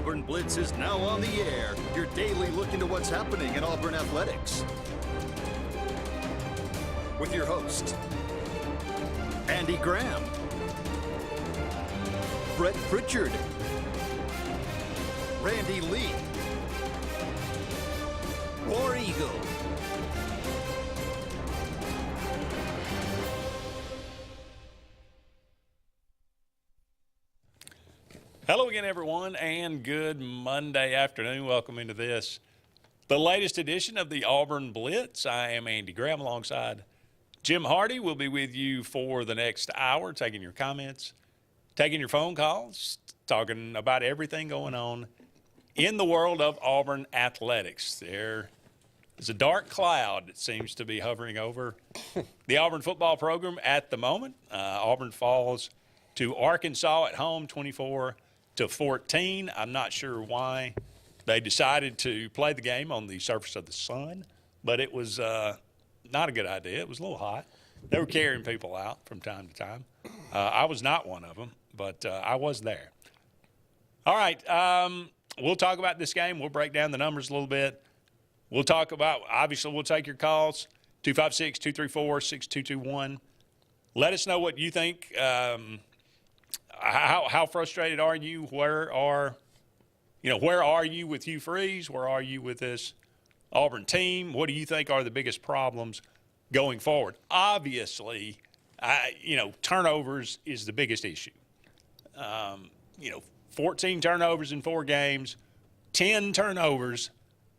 Auburn Blitz is now on the air, your daily look into what's happening in Auburn athletics. With your host, Andy Graham, Brett Pritchard, Randy Lee, War Eagle. Hello again, everyone, and good Monday afternoon. Welcome into this, the latest edition of the Auburn Blitz. I am Andy Graham alongside Jim Hardy. We'll be with you for the next hour, taking your comments, taking your phone calls, talking about everything going on in the world of Auburn athletics. There is a dark cloud that seems to be hovering over the Auburn football program at the moment. Auburn falls to Arkansas at home, 24-14. I'm not sure why they decided to play the game on the surface of the sun, but it was not a good idea. It was a little hot. They were carrying people out from time to time. I was not one of them, but I was there. All right, we'll talk about this game. We'll break down the numbers a little bit. We'll talk about, obviously, we'll take your calls, 256-234-6221. Let us know what you think. How frustrated are you? Where are you with Hugh Freeze? Where are you with this Auburn team? What do you think are the biggest problems going forward? Obviously, turnovers is the biggest issue. 14 turnovers in 4 games, 10 turnovers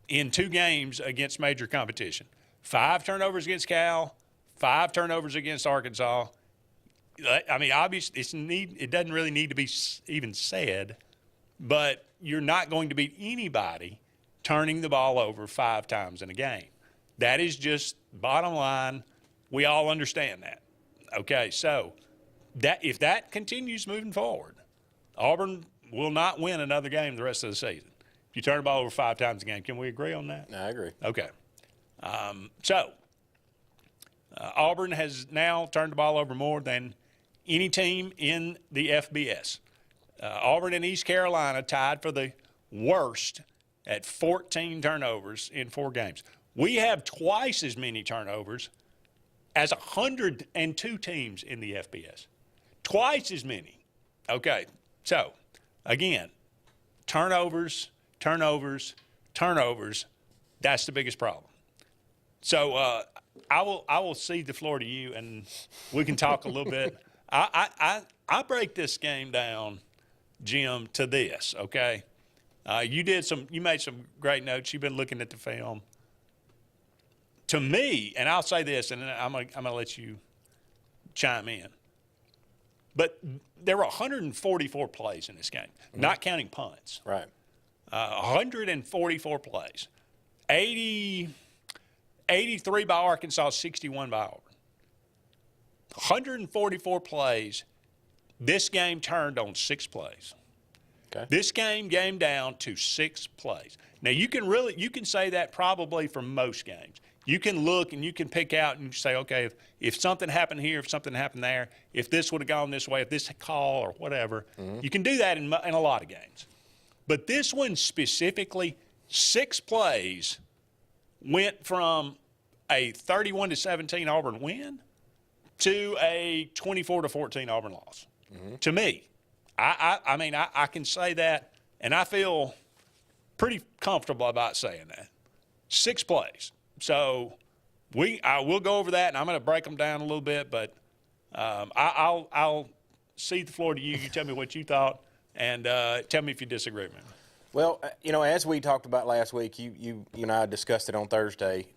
in 2 games against major competition. 5 turnovers against Cal, 5 turnovers against Arkansas. I mean, obviously, it doesn't really need to be even said, but you're not going to beat anybody turning the ball over 5 times in a game. That is just bottom line. We all understand that. Okay, so if that continues moving forward, Auburn will not win another game the rest of the season. If you turn the ball over 5 times a game, can we agree on that? I agree. Okay. Auburn has now turned the ball over more than any team in the FBS. Auburn and East Carolina tied for the worst at 14 turnovers in 4 games. We have twice as many turnovers as 102 teams in the FBS. Twice as many. Okay, so, again, turnovers, that's the biggest problem. So I will cede the floor to you, and we can talk a little bit. I break this game down, Jim, to this. Okay, you made some great notes. You've been looking at the film. To me, and I'll say this, and then I'm gonna let you chime in. But there were 144 plays in this game, not counting punts. Right. 144 plays. 83 by Arkansas, 61 by Auburn. 144 plays. This game turned on 6 plays. Okay. This game down to 6 plays. Now, you can say that probably for most games. You can look and you can pick out and say, okay, if something happened here, if something happened there, if this would have gone this way, if this call or whatever, you can do that in a lot of games. But this one specifically, 6 plays went from a 31-17 Auburn win to a 24-14 Auburn loss. To me, I can say that, and I feel pretty comfortable about saying that. 6 plays. So I will go over that, and I'm going to break them down a little bit, but I'll cede the floor to you. You tell me what you thought, and tell me if you disagree with me. Well, as we talked about last week, you and I discussed it on Thursday.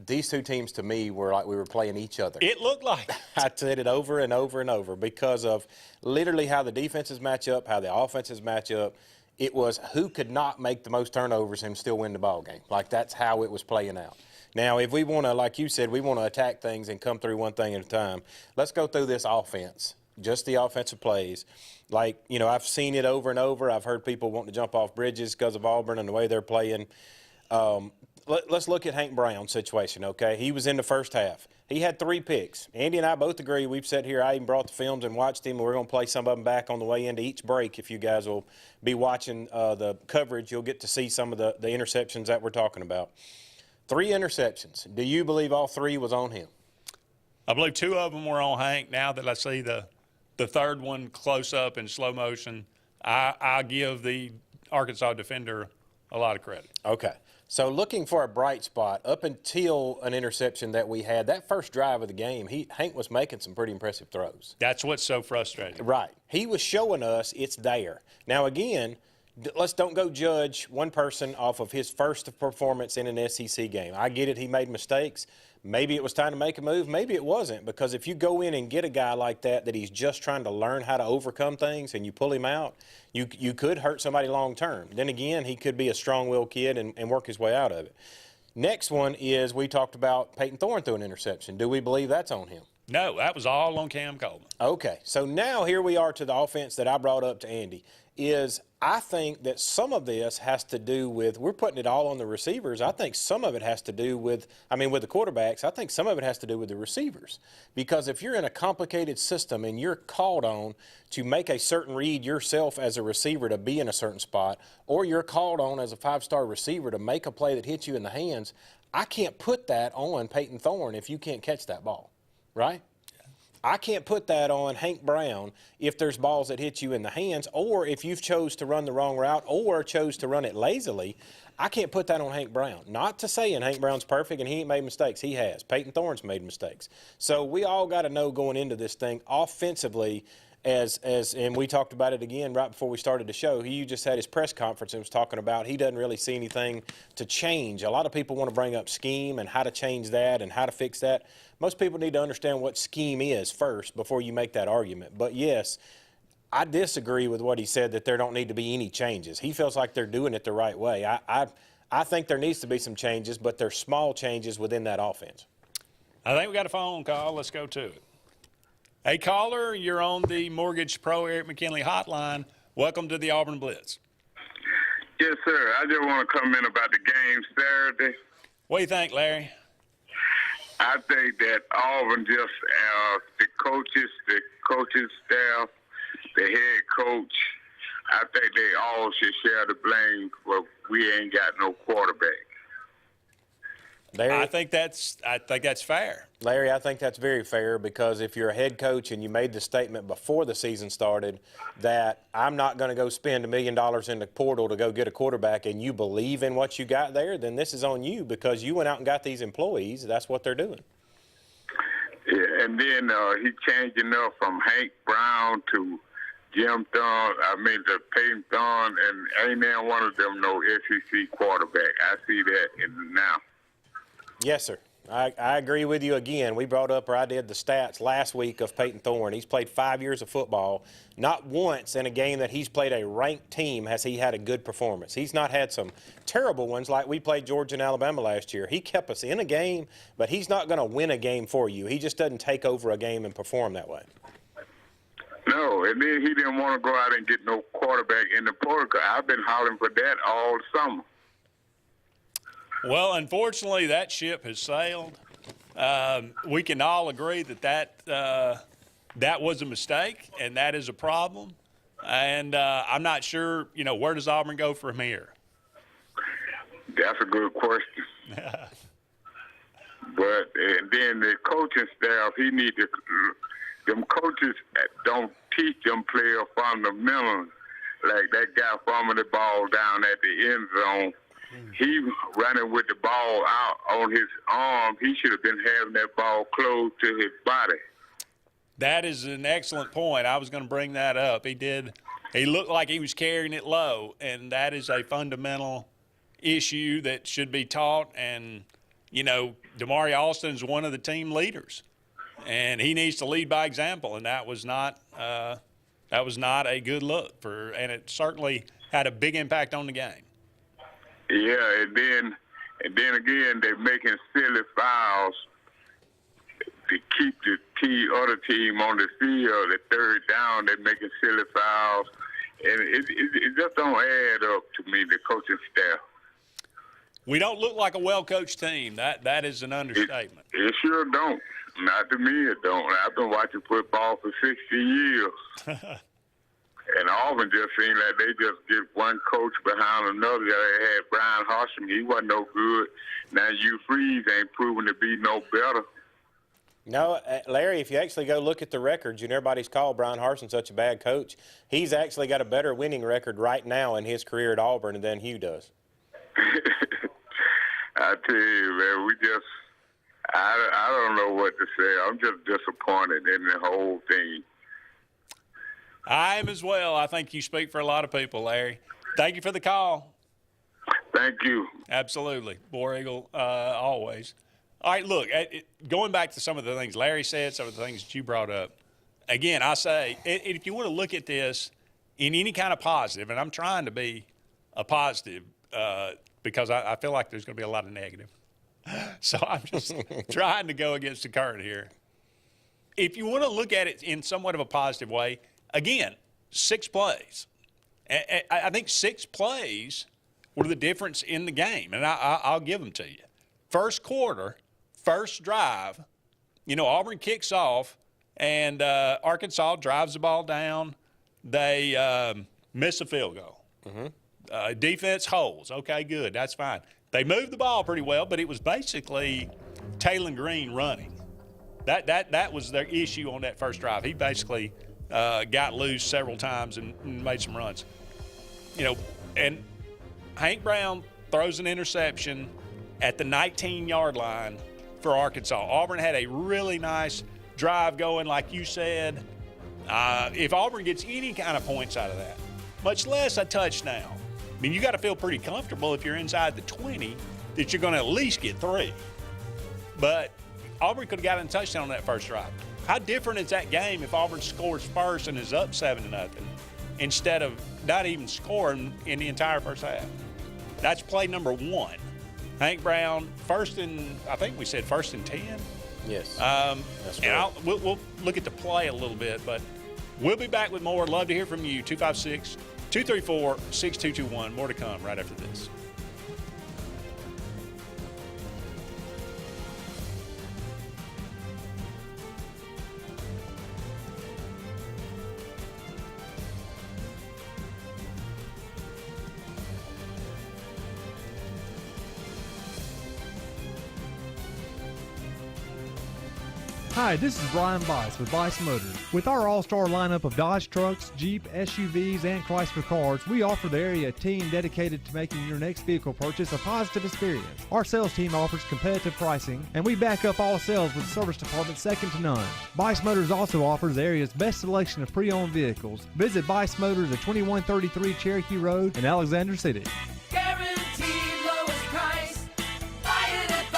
These 2 teams, to me, were like we were playing each other. It looked like I said it over and over and over because of literally how the defenses match up, how the offenses match up. It was who could not make the most turnovers and still win the ball game. Like, that's how it was playing out. Now, if we want to, like you said, we want to attack things and come through one thing at a time, let's go through this offense, just the offensive plays. Like, I've seen it over and over. I've heard people wanting to jump off bridges because of Auburn and the way they're playing. let's look at Hank Brown's situation, okay? He was in the first half. He had 3 picks. Andy and I both agree. We've sat here. I even brought the films and watched him. We're going to play some of them back on the way into each break. If you guys will be watching the coverage, you'll get to see some of the interceptions that we're talking about. 3 interceptions. Do you believe all 3 was on him? I believe 2 of them were on Hank. Now that I see the third one close up in slow motion, I give the Arkansas defender a lot of credit. Okay. So looking for a bright spot, up until an interception that we had, that first drive of the game, Hank was making some pretty impressive throws. That's what's so frustrating. Right. He was showing us it's there. Now, again, let's don't go judge one person off of his first performance in an SEC game. I get it. He made mistakes. Maybe it was time to make a move. Maybe it wasn't, because if you go in and get a guy like that he's just trying to learn how to overcome things, and you pull him out, you could hurt somebody long term. Then again, he could be a strong-willed kid and work his way out of it. Next one is, we talked about Peyton Thorne threw an interception. Do we believe that's on him? No, that was all on Cam Coleman. Okay, so now here we are to the offense that I brought up to Andy. I think that some of this has to do with, we're putting it all on the receivers. I think some of it has to do with the quarterbacks. I think some of it has to do with the receivers. Because if you're in a complicated system and you're called on to make a certain read yourself as a receiver to be in a certain spot, or you're called on as a 5-star receiver to make a play that hits you in the hands, I can't put that on Peyton Thorne if you can't catch that ball, right? I can't put that on Hank Brown if there's balls that hit you in the hands, or if you've chose to run the wrong route or chose to run it lazily. I can't put that on Hank Brown. Not to say Hank Brown's perfect and he ain't made mistakes. He has. Peyton Thorne's made mistakes. So we all got to know going into this thing offensively, and we talked about it again right before we started the show. He just had his press conference and was talking about he doesn't really see anything to change. A lot of people want to bring up scheme and how to change that and how to fix that. Most people need to understand what scheme is first before you make that argument. But, yes, I disagree with what he said, that there don't need to be any changes. He feels like they're doing it the right way. I think there needs to be some changes, but they're small changes within that offense. I think we got a phone call. Let's go to it. Hey, caller, you're on the Mortgage Pro Eric McKinley hotline. Welcome to the Auburn Blitz. Yes, sir. I just want to comment about the game Saturday. What do you think, Larry? I think that Auburn just, the coaching staff, the head coach, I think they all should share the blame for we ain't got no quarterback. Larry, I think that's fair. Larry, I think that's very fair, because if you're a head coach and you made the statement before the season started that I'm not going to go spend $1 million in the portal to go get a quarterback, and you believe in what you got there, then this is on you, because you went out and got these employees. That's what they're doing. Yeah, and then he changed enough from Hank Brown to to Peyton Thorne, and ain't there one of them no SEC quarterback. I see that now. Yes, sir. I agree with you again. We brought up, or I did, the stats last week of Peyton Thorne. He's played 5 years of football. Not once in a game that he's played a ranked team has he had a good performance. He's not had some terrible ones like we played Georgia and Alabama last year. He kept us in a game, but he's not going to win a game for you. He just doesn't take over a game and perform that way. No, and then he didn't want to go out and get no quarterback in the portal. I've been hollering for that all summer. Well, unfortunately, that ship has sailed. We can all agree that was a mistake, and that is a problem. And I'm not sure, where does Auburn go from here? That's a good question. But and then the coaching staff, them coaches don't teach them players fundamentals. Like that guy fumbling the ball down at the end zone. He running with the ball out on his arm. He should have been having that ball close to his body. That is an excellent point. I was going to bring that up. He looked like he was carrying it low, and that is a fundamental issue that should be taught. And, Damari Alston's one of the team leaders, and he needs to lead by example, and that was not a good look and it certainly had a big impact on the game. Yeah, and then again, they're making silly fouls to keep the other team on the field. At third down, they're making silly fouls, and it just don't add up to me, the coaching staff. We don't look like a well-coached team. That is an understatement. It sure don't. Not to me, it don't. I've been watching football for 60 years. And Auburn just seemed like they just get one coach behind another. They had Brian Harsham. He wasn't no good. Now Hugh Freeze ain't proven to be no better. No, Larry, if you actually go look at the records, everybody's called Brian Harsin such a bad coach. He's actually got a better winning record right now in his career at Auburn than Hugh does. I tell you, man, I don't know what to say. I'm just disappointed in the whole thing. I am as well. I think you speak for a lot of people, Larry. Thank you for the call. Thank you. Absolutely. War Eagle, always. All right, look, going back to some of the things Larry said, some of the things that you brought up, again, I say, if you want to look at this in any kind of positive, and I'm trying to be a positive because I feel like there's going to be a lot of negative. So I'm just trying to go against the current here. If you want to look at it in somewhat of a positive way, again, 6 plays. I think 6 plays were the difference in the game, and I'll give them to you. First quarter, first drive, Auburn kicks off, and Arkansas drives the ball down. They miss a field goal. Mm-hmm. Defense holds. Okay, good. That's fine. They moved the ball pretty well, but it was basically Taylor Green running. That was their issue on that first drive. He basically got loose several times and made some runs. And Hank Brown throws an interception at the 19-yard line for Arkansas. Auburn had a really nice drive going, like you said. If Auburn gets any kind of points out of that, much less a touchdown, you got to feel pretty comfortable if you're inside the 20 that you're going to at least get 3. But Auburn could have gotten a touchdown on that first drive. How different is that game if Auburn scores first and is up 7-0 instead of not even scoring in the entire first half? That's play number 1. Hank Brown, first and 10. Yes. That's right. And we'll look at the play a little bit, but we'll be back with more. Love to hear from you. 256-234-6221. More to come right after this. Hi, this is Brian Bice with Bice Motors. With our all-star lineup of Dodge trucks, Jeep, SUVs, and Chrysler cars, we offer the area team dedicated to making your next vehicle purchase a positive experience. Our sales team offers competitive pricing, and we back up all sales with a service department second to none. Bice Motors also offers the area's best selection of pre-owned vehicles. Visit Bice Motors at 2133 Cherokee Road in Alexander City. Guaranteed lowest price. Buy it at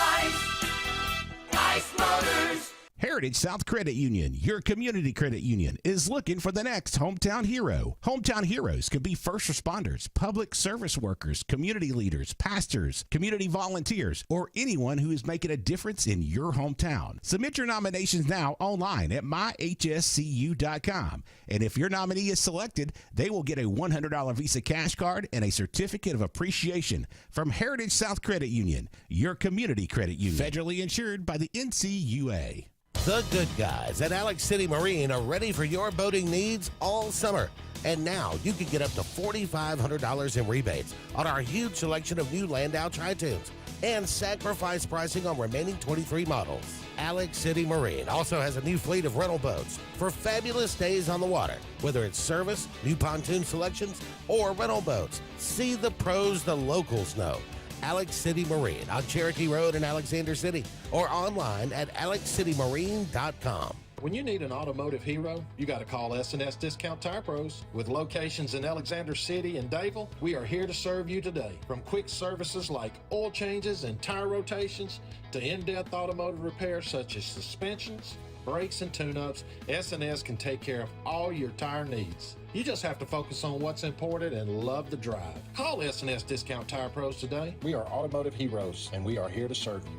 Bice Motors. Heritage South Credit Union, your community credit union, is looking for the next hometown hero. Hometown heroes could be first responders, public service workers, community leaders, pastors, community volunteers, or anyone who is making a difference in your hometown. Submit your nominations now online at myhscu.com. And if your nominee is selected, they will get a $100 Visa cash card and a certificate of appreciation from Heritage South Credit Union, your community credit union. Federally insured by the NCUA. The good guys at Alex City Marine are ready for your boating needs all summer. And now you can get up to $4,500 in rebates on our huge selection of new Landau Tritoons and sacrifice pricing on remaining 23 models. Alex City Marine also has a new fleet of rental boats for fabulous days on the water, whether it's service, new pontoon selections, or rental boats. See the pros the locals know. Alex City Marine on Cherokee Road in Alexander City or online at alexcitymarine.com. When you need an automotive hero, you got to call S&S Discount Tire Pros. With locations in Alexander City and Dayville, we are here to serve you today. From quick services like oil changes and tire rotations to in-depth automotive repairs such as suspensions, brakes, and tune-ups, S&S can take care of all your tire needs. You just have to focus on what's important and love the drive. Call S&S Discount Tire Pros today. We are automotive heroes, and we are here to serve you.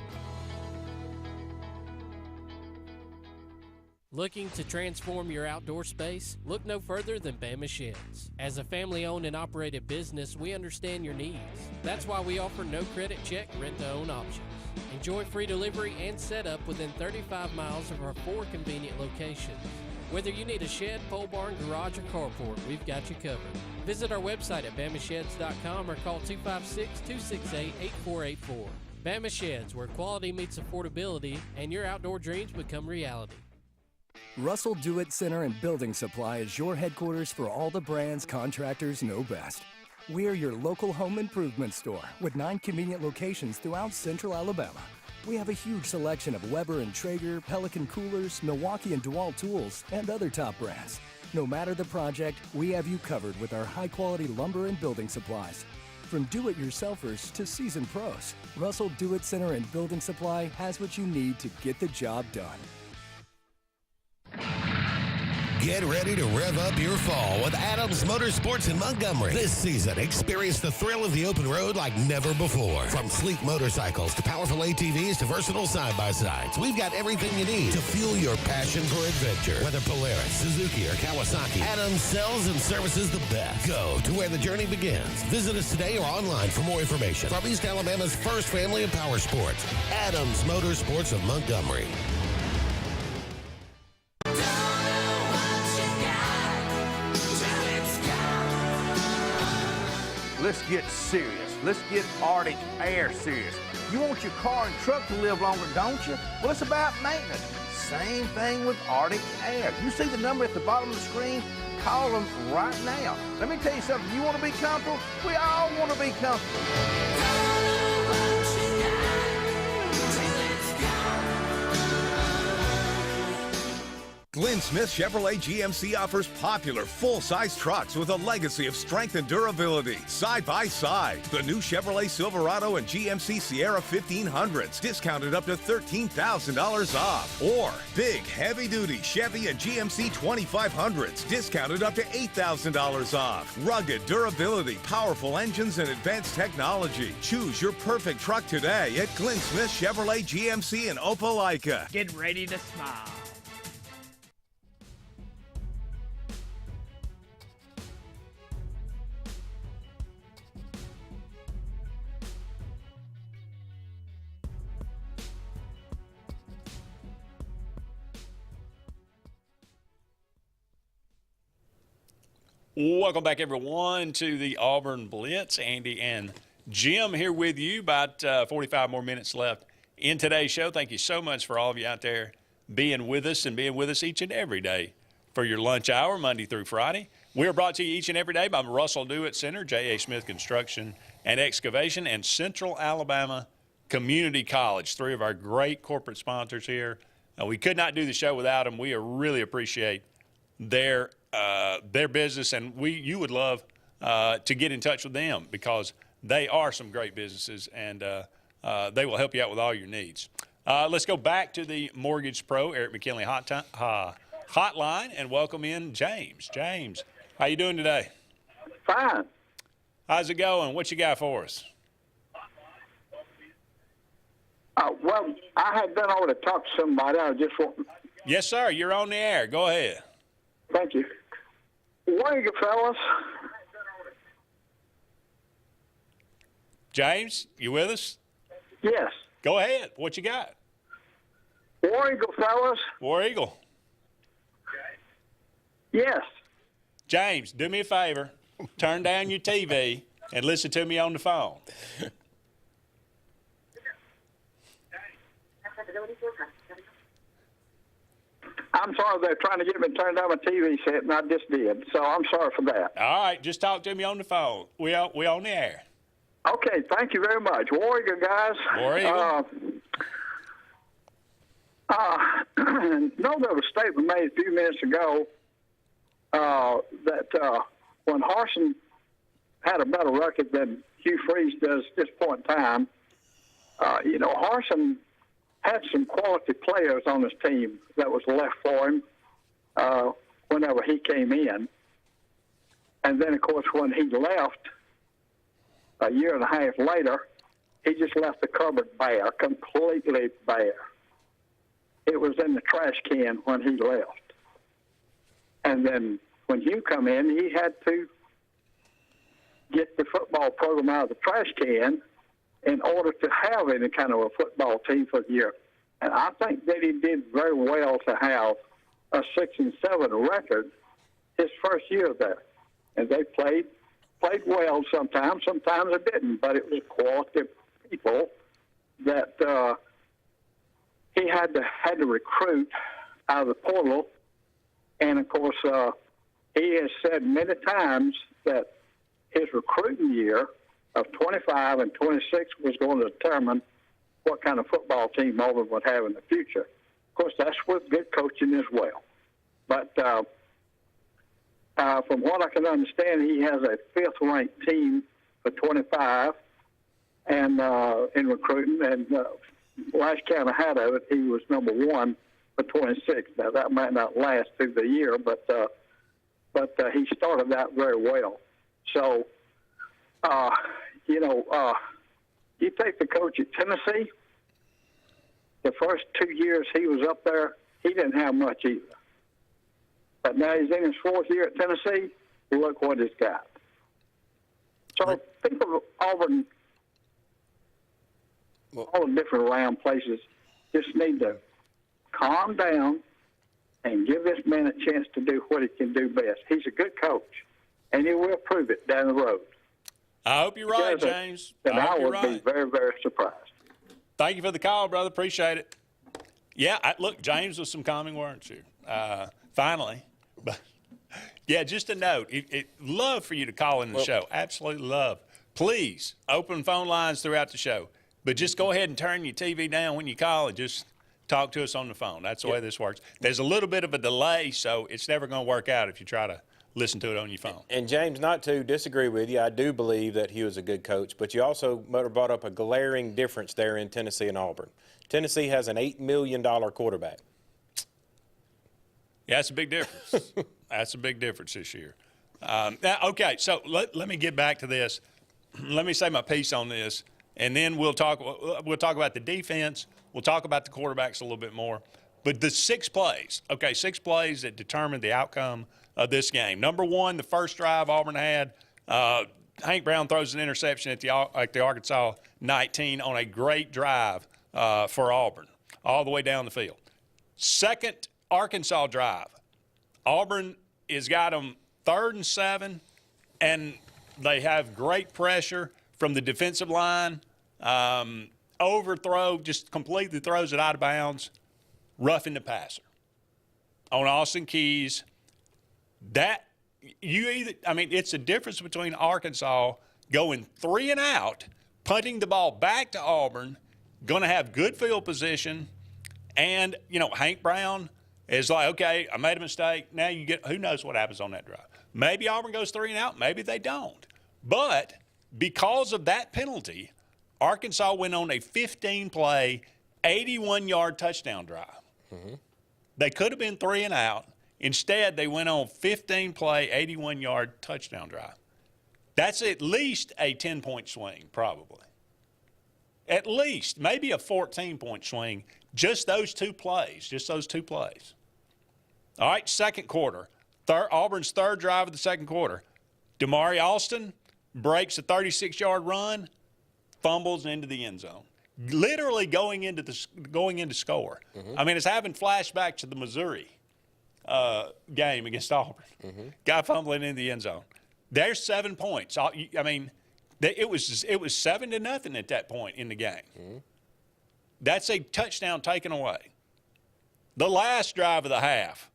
Looking to transform your outdoor space? Look no further than Bama Sheds. As a family-owned and operated business, we understand your needs. That's why we offer no credit check, rent-to-own options. Enjoy free delivery and setup within 35 miles of our 4 convenient locations. Whether you need a shed, pole barn, garage, or carport, we've got you covered. Visit our website at BamaSheds.com or call 256-268-8484. Bama Sheds, where quality meets affordability and your outdoor dreams become reality. Russell Do-It Center and Building Supply is your headquarters for all the brands contractors know best. We're your local home improvement store with 9 convenient locations throughout Central Alabama. We have a huge selection of Weber and Traeger, Pelican coolers, Milwaukee and DeWalt tools, and other top brands. No matter the project, we have you covered with our high-quality lumber and building supplies. From do-it-yourselfers to seasoned pros, Russell Do-It Center and Building Supply has what you need to get the job done. Get ready to rev up your fall with Adams Motorsports in Montgomery. This season, experience the thrill of the open road like never before. From sleek motorcycles to powerful ATVs to versatile side-by-sides, we've got everything you need to fuel your passion for adventure. Whether Polaris, Suzuki, or Kawasaki, Adams sells and services the best. Go to where the journey begins. Visit us today or online for more information. From East Alabama's first family of power sports, Adams Motorsports of Montgomery. Let's get serious. Let's get Arctic Air serious. You want your car and truck to live longer, don't you? Well, it's about maintenance. Same thing with Arctic Air. You see the number at the bottom of the screen? Call them right now. Let me tell you something. You want to be comfortable? We all want to be comfortable. Glenn Smith Chevrolet GMC offers popular full-size trucks with a legacy of strength and durability. Side by side, the new Chevrolet Silverado and GMC Sierra 1500s, discounted up to $13,000 off. Or big, heavy-duty Chevy and GMC 2500s, discounted up to $8,000 off. Rugged durability, powerful engines, and advanced technology. Choose your perfect truck today at Glenn Smith Chevrolet GMC in Opelika. Get ready to smile. Welcome back, everyone, to the Auburn Blitz. Andy and Jim here with you. About 45 more minutes left in today's show. Thank you so much for all of you out there being with us and being with us each and every day for your lunch hour, Monday through Friday. We are brought to you each and every day by Russell Do-It Center, J.A. Smith Construction and Excavation, and Central Alabama Community College, 3 of our great corporate sponsors here. We could not do the show without them. We really appreciate their business, and you would love to get in touch with them because they are some great businesses, and they will help you out with all your needs. Let's go back to the Mortgage Pro Eric McKinley hotline and welcome in James. James, how you doing today? Fine. How's it going? What you got for us? Well, I had been over to talk to somebody. I just want. Yes, sir. You're on the air. Go ahead. Thank you. Where you, fellas? James, you with us? Yes. Go ahead. What you got? War Eagle, fellas. War Eagle. Yes. James, do me a favor. Turn down your TV and listen to me on the phone. I'm sorry they're trying to get me to turn down my TV set, and I just did. So I'm sorry for that. All right, just talk to me on the phone. We on the air. Okay, thank you very much. War Eagle, guys. War Eagle. No, there was a statement made a few minutes ago that when Harsin had a better record than Hugh Freeze does at this point in time, Harsin had some quality players on his team that was left for him whenever he came in. And then, of course, when he left a year and a half later, he just left the cupboard bare, completely bare. it was in the trash can when he left. And then when Hugh come in, he had to get the football program out of the trash can in order to have any kind of a football team for the year. And I think that he did very well to have a 6-7 record his first year there. And they played well sometimes they didn't, but it was quality people that he had to recruit out of the portal. And of course, he has said many times that his recruiting year of 25 and 26 was going to determine what kind of football team Auburn would have in the future. Of course, that's with good coaching as well. But from what I can understand, he has a 5th-ranked team for 25 and in recruiting. And last count I had of it, he was number 1 for 26. Now, that might not last through the year, but he started out very well. So, you take the coach at Tennessee, the first 2 years he was up there, he didn't have much either. But now he's in his 4th year at Tennessee, look what he's got. So people of Auburn, all the different around places, just need to calm down and give this man a chance to do what he can do best. He's a good coach, and he will prove it down the road. I hope you're right, James. And I would be very, very surprised. Thank you for the call, brother. Appreciate it. Yeah, look, James with some calming words here. Finally. But, yeah, just a note. Love for you to call in the show. Absolutely love. Please, open phone lines throughout the show. But just go ahead and turn your TV down when you call and just talk to us on the phone. That's the way this works. There's a little bit of a delay, so it's never going to work out if you try to listen to it on your phone. And, James, not to disagree with you, I do believe that he was a good coach, but you also brought up a glaring difference there in Tennessee and Auburn. Tennessee has an $8 million quarterback. Yeah, that's a big difference. That's a big difference this year. Now, okay, so let me get back to this. Let me say my piece on this, and then we'll talk about the defense. We'll talk about the quarterbacks a little bit more. But the 6 plays, 6 plays that determined the outcome of this game. Number 1, the first drive Auburn had, Hank Brown throws an interception at the Arkansas 19 on a great drive for Auburn, all the way down the field. Second Arkansas drive, Auburn has got them 3rd and 7, and they have great pressure from the defensive line. Overthrow, just completely throws it out of bounds, roughing the passer on Austin Keys. It's a difference between Arkansas going 3 and out, punting the ball back to Auburn, going to have good field position, and, Hank Brown is like, okay, I made a mistake. Now who knows what happens on that drive. Maybe Auburn goes 3 and out. Maybe they don't. But because of that penalty, Arkansas went on a 15-play, 81-yard touchdown drive. Mm-hmm. They could have been 3 and out. Instead, they went on 15-play, 81-yard touchdown drive. That's at least a 10-point swing, probably. At least, maybe a 14-point swing, just those 2 plays, All right, second quarter. Auburn's 3rd drive of the second quarter. Damari Alston breaks a 36-yard run, fumbles into the end zone, literally going into score. Mm-hmm. It's having flashbacks to the Missouri game against Auburn. Mm-hmm. Guy fumbling in the end zone. There's 7 points. It was 7-0 at that point in the game. Mm-hmm. That's a touchdown taken away. The last drive of the half,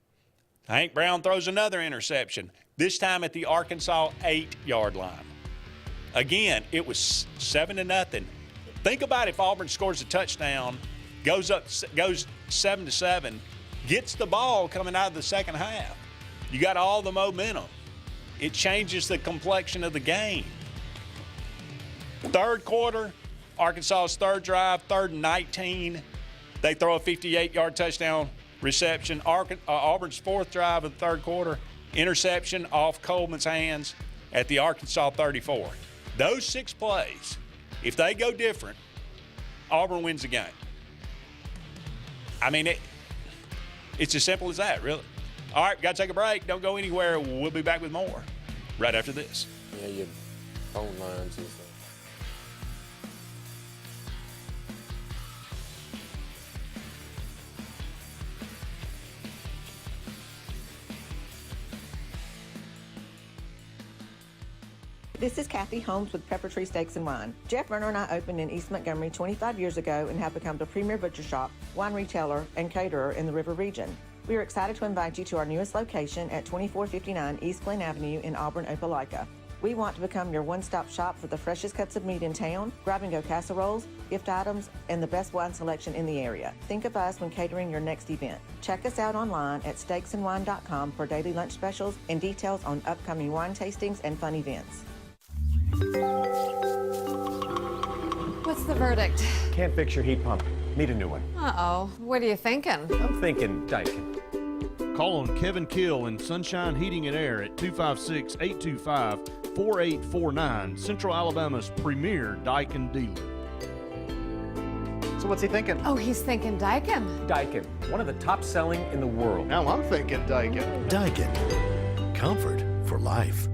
Hank Brown throws another interception, this time at the Arkansas 8-yard line. Again, it was 7-0. Think about if Auburn scores a touchdown, goes 7-7, gets the ball coming out of the second half. You got all the momentum. It changes the complexion of the game. Third quarter, Arkansas's 3rd drive, 3rd and 19. They throw a 58-yard touchdown reception. Auburn's 4th drive of the 3rd quarter, interception off Coleman's hands at the Arkansas 34. Those 6 plays, if they go different, Auburn wins the game. It's as simple as that, really. All right, got to take a break. Don't go anywhere. We'll be back with more right after this. Yeah, your phone lines and stuff. This is Kathy Holmes with Pepper Tree Steaks and Wine. Jeff Verner and I opened in East Montgomery 25 years ago and have become the premier butcher shop, wine retailer, and caterer in the River region. We are excited to invite you to our newest location at 2459 East Glen Avenue in Auburn, Opelika. We want to become your one-stop shop for the freshest cuts of meat in town, grab-and-go casseroles, gift items, and the best wine selection in the area. Think of us when catering your next event. Check us out online at steaksandwine.com for daily lunch specials and details on upcoming wine tastings and fun events. What's the verdict? Can't fix your heat pump. Need a new one. Uh-oh. What are you thinking? I'm thinking Daikin. Call on Kevin Kill in Sunshine Heating and Air at 256-825-4849, Central Alabama's premier Daikin dealer. So what's he thinking? Oh, he's thinking Daikin. Daikin, one of the top selling in the world. Now I'm thinking Daikin. Daikin. Comfort for life.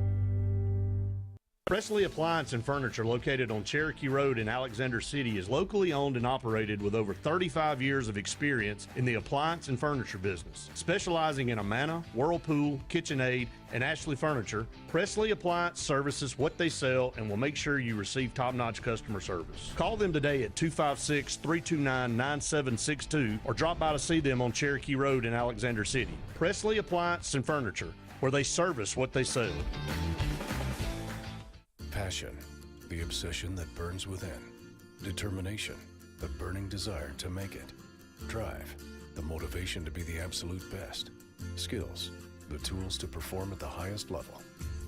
Presley Appliance and Furniture, located on Cherokee Road in Alexander City, is locally owned and operated with over 35 years of experience in the appliance and furniture business. Specializing in Amana, Whirlpool, KitchenAid, and Ashley Furniture, Presley Appliance services what they sell and will make sure you receive top-notch customer service. Call them today at 256-329-9762 or drop by to see them on Cherokee Road in Alexander City. Presley Appliance and Furniture, where they service what they sell. Passion, the obsession that burns within. Determination, the burning desire to make it. Drive, the motivation to be the absolute best. Skills, the tools to perform at the highest level.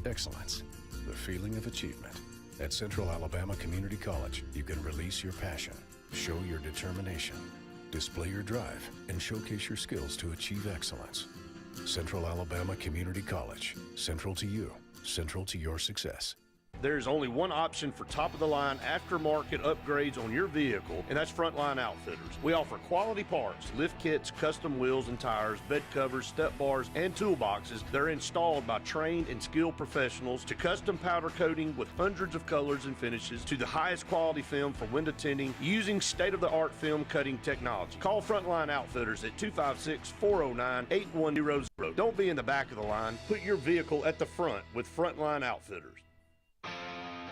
Excellence, the feeling of achievement. At Central Alabama Community College, you can release your passion, show your determination, display your drive, and showcase your skills to achieve excellence. Central Alabama Community College, central to you, central to your success. There's only one option for top-of-the-line aftermarket upgrades on your vehicle, and that's Frontline Outfitters. We offer quality parts, lift kits, custom wheels and tires, bed covers, step bars, and toolboxes. They're installed by trained and skilled professionals, to custom powder coating with hundreds of colors and finishes, to the highest quality film for window tinting using state-of-the-art film cutting technology. Call Frontline Outfitters at 256-409-8100. Don't be in the back of the line. Put your vehicle at the front with Frontline Outfitters.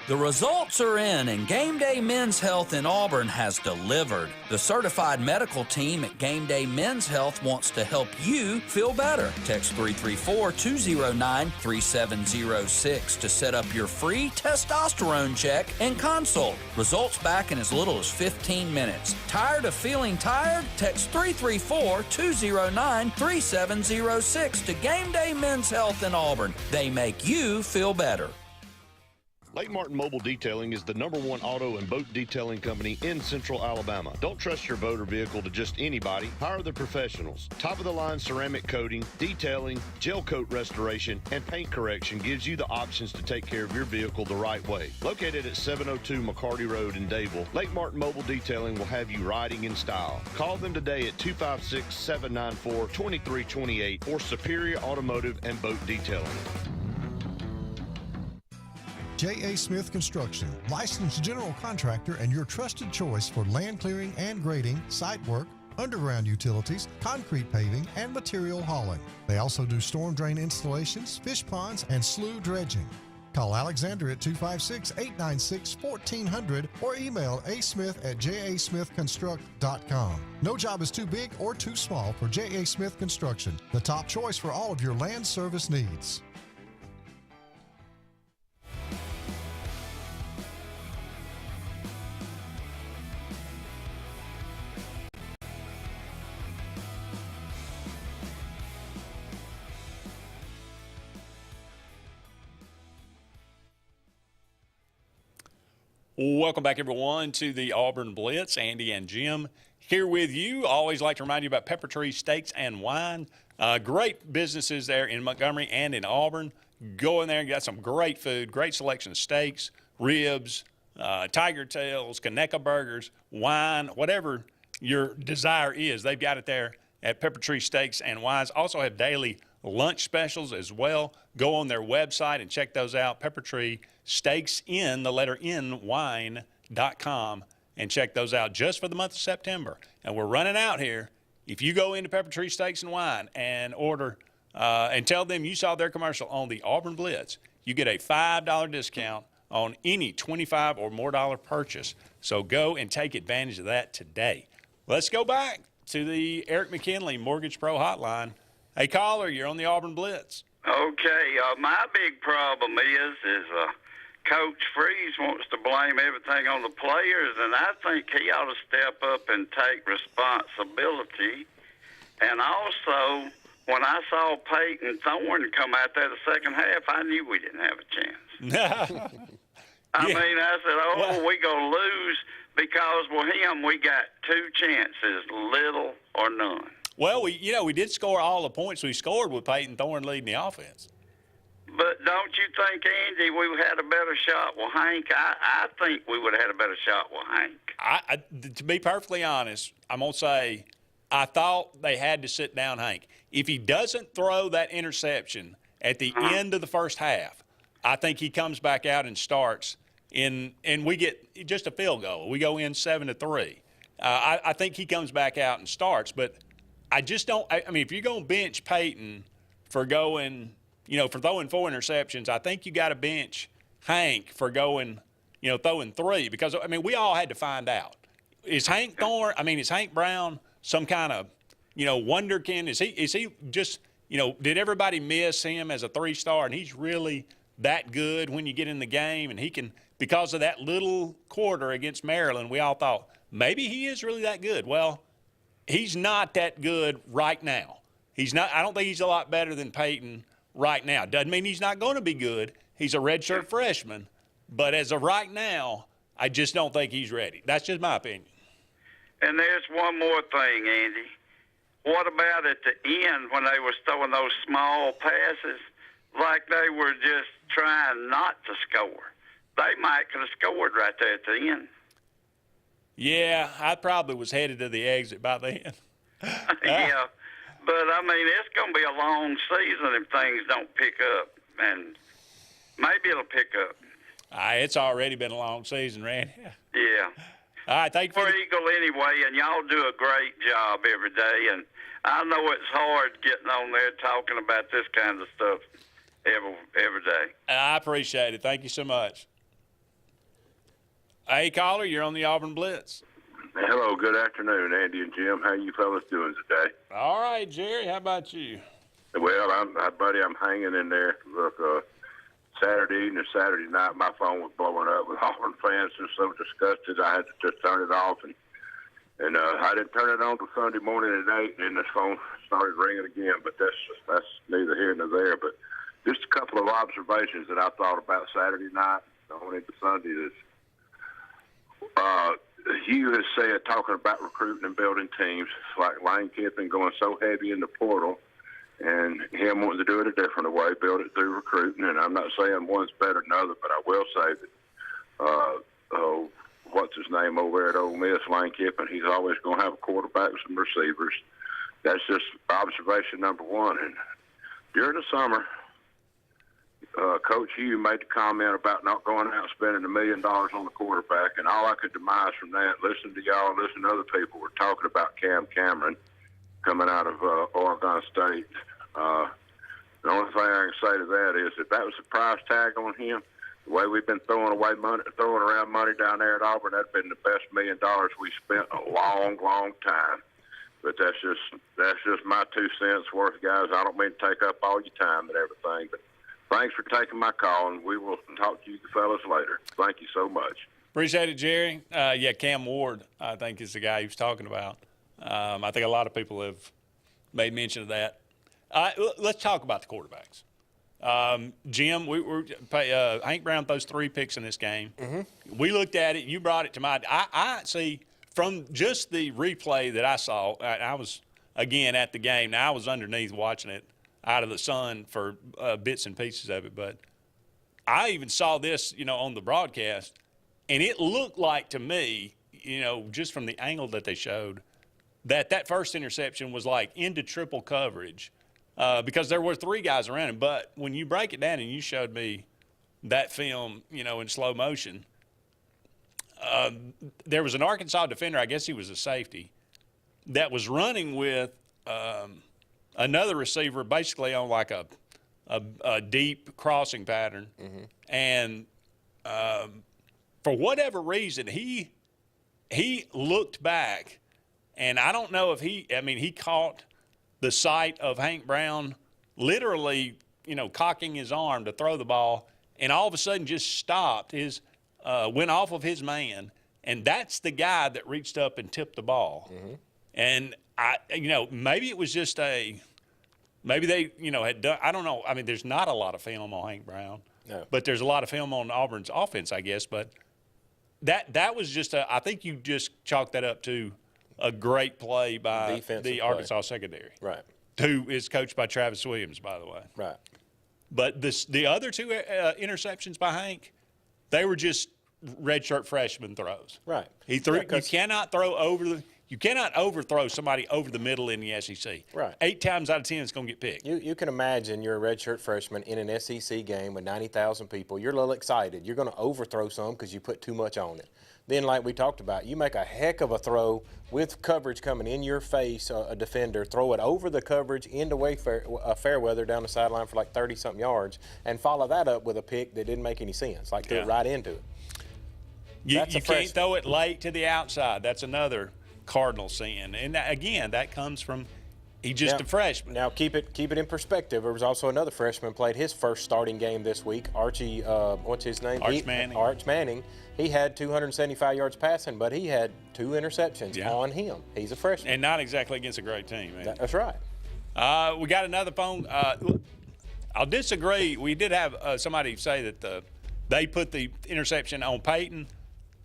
The results are in, and Game Day Men's Health in Auburn has delivered. The certified medical team at Game Day Men's Health wants to help you feel better. Text 334-209-3706 to set up your free testosterone check and consult. Results back in as little as 15 minutes. Tired of feeling tired? Text 334-209-3706 to Game Day Men's Health in Auburn. They make you feel better. Lake Martin Mobile Detailing is the #1 auto and boat detailing company in Central Alabama. Don't trust your boat or vehicle to just anybody. Hire the professionals. Top-of-the-line ceramic coating, detailing, gel coat restoration, and paint correction gives you the options to take care of your vehicle the right way. Located at 702 McCarty Road in Dadeville, Lake Martin Mobile Detailing will have you riding in style. Call them today at 256-794-2328 for Superior Automotive and Boat Detailing. J.A. Smith Construction, licensed general contractor and your trusted choice for land clearing and grading, site work, underground utilities, concrete paving, and material hauling. They also do storm drain installations, fish ponds, and slough dredging. Call Alexander at 256-896-1400 or email asmith@jasmithconstruct.com. No job is too big or too small for J.A. Smith Construction, the top choice for all of your land service needs. Welcome back, everyone, to the Auburn Blitz. Andy and Jim here with you. Always like to remind you about Pepper Tree Steaks and Wine. Great businesses there in Montgomery and in Auburn. Go in there and get some great food, great selection of steaks, ribs, tiger tails, Kaneka burgers, wine, whatever your desire is. They've got it there, at Pepper Tree Steaks and Wines. Also have daily lunch specials as well. Go on their website and check those out. Pepper Tree Steaks in the letter N wine.com and check those out just for the month of September. And we're running out here. If you go into Pepper Tree Steaks and Wine and order and tell them you saw their commercial on the Auburn Blitz, you get a $5 discount on any $25 or more purchase. So go and take advantage of that today. Let's go back to the Eric McKinley Mortgage Pro Hotline. Hey, caller, you're on the Auburn Blitz. Okay, my big problem is Coach Freeze wants to blame everything on the players, and I think he ought to step up and take responsibility. And also, when I saw Peyton Thorne come out there the second half, I knew we didn't have a chance. I mean, I said, we going to lose because with him we got two chances, little or none. Well, we did score all the points we scored with Peyton Thorne leading the offense. But don't you think, Andy, we had a better shot with Hank? I think we would have had a better shot with Hank. To be perfectly honest, I'm going to say I thought they had to sit down Hank. If he doesn't throw that interception at the end of the first half, I think he comes back out and starts, and we get just a field goal. We go in 7-3. I think he comes back out and starts, but I just don't – I mean, if you're going to bench Peyton for going – for throwing 4 interceptions, I think you got to bench Hank for going, throwing 3 because, I mean, we all had to find out. Is Hank Brown some kind of, wonderkin? Is he just, did everybody miss him as a 3-star and he's really that good when you get in the game and he can, because of that little quarter against Maryland, we all thought maybe he is really that good. Well, he's not that good right now. He's not. I don't think he's a lot better than Peyton right now. Doesn't mean he's not going to be good. He's a redshirt freshman. But as of right now, I just don't think he's ready. That's just my opinion. And there's one more thing, Andy. What about at the end when they were throwing those small passes like they were just trying not to score? They might could have scored right there at the end. Yeah, I probably was headed to the exit by then. Yeah. But, I mean, it's going to be a long season if things don't pick up, and maybe it'll pick up. It's already been a long season, Randy. Yeah. All right, thank you. We're Eagle anyway, and y'all do a great job every day, and I know it's hard getting on there talking about this kind of stuff every day. I appreciate it. Thank you so much. Hey, caller, you're on the Auburn Blitz. Hello, good afternoon, Andy and Jim. How you fellas doing today? All right, Jerry, how about you? Well, I'm hanging in there. Look, Saturday evening, Saturday night, my phone was blowing up with Auburn fans. Just so disgusted, I had to just turn it off, and I didn't turn it on till Sunday morning at 8, and the phone started ringing again. But that's neither here nor there. But just a couple of observations that I thought about Saturday night going into Sunday. Hugh has said, talking about recruiting and building teams, like Lane Kiffin going so heavy in the portal and him wanting to do it a different way, build it through recruiting. And I'm not saying one's better than the other, but I will say that, what's his name over there at Ole Miss, Lane Kiffin, he's always going to have a quarterback with some receivers. That's just observation number one. And during the summer, Coach Hugh made the comment about not going out and spending $1 million on the quarterback, and all I could demise from that, listening to y'all, listening to other people, were talking about Cam Cameron coming out of Oregon State. The only thing I can say to that is if that was a price tag on him, the way we've been throwing around money down there at Auburn, that'd been the best $1 million we spent in a long, long time. But that's just my 2 cents worth, guys. I don't mean to take up all your time and everything, but thanks for taking my call, and we will talk to you fellas later. Thank you so much. Appreciate it, Jerry. Cam Ward, I think, is the guy he was talking about. I think a lot of people have made mention of that. Let's talk about the quarterbacks. Jim, Hank Brown throws 3 picks in this game. Mm-hmm. We looked at it. You brought it to mind. I see from just the replay that I saw, I was, again, at the game. Now, I was underneath watching it out of the sun for bits and pieces of it. But I even saw this, on the broadcast, and it looked like to me, just from the angle that they showed, that first interception was like into triple coverage because there were 3 guys around him. But when you break it down and you showed me that film, in slow motion, there was an Arkansas defender, I guess he was a safety, that was running with another receiver basically on like a deep crossing pattern. And for whatever reason, he looked back, and I don't know if he caught the sight of Hank Brown literally, cocking his arm to throw the ball, and all of a sudden just stopped, went off of his man, and that's the guy that reached up and tipped the ball. And maybe it was just maybe they, had done, I don't know. I mean, there's not a lot of film on Hank Brown, but there's a lot of film on Auburn's offense, I guess. But that was just I think you just chalked that up to a great play by the Arkansas secondary. Right. Who is coached by Travis Williams, by the way. Right. But the other 2 interceptions by Hank, they were just redshirt freshman throws. Right. He threw. You cannot overthrow somebody over the middle in the SEC. Right. 8 times out of 10, it's going to get picked. You can imagine you're a redshirt freshman in an SEC game with 90,000 people. You're a little excited. You're going to overthrow some because you put too much on it. Then, like we talked about, you make a heck of a throw with coverage coming in your face, a defender, throw it over the coverage into Fairweather down the sideline for like 30-something yards, and follow that up with a pick that didn't make any sense, like threw it right into it. You can't throw it late to the outside. That's another cardinal sin. And again, that comes from he's just a freshman. Now keep it in perspective. There was also another freshman played his first starting game this week. Archie, what's his name? Arch Manning. He had 275 yards passing, but he had 2 interceptions on him. He's a freshman. And not exactly against a great team. That's right. We got another phone. I'll disagree. We did have somebody say that they put the interception on Peyton.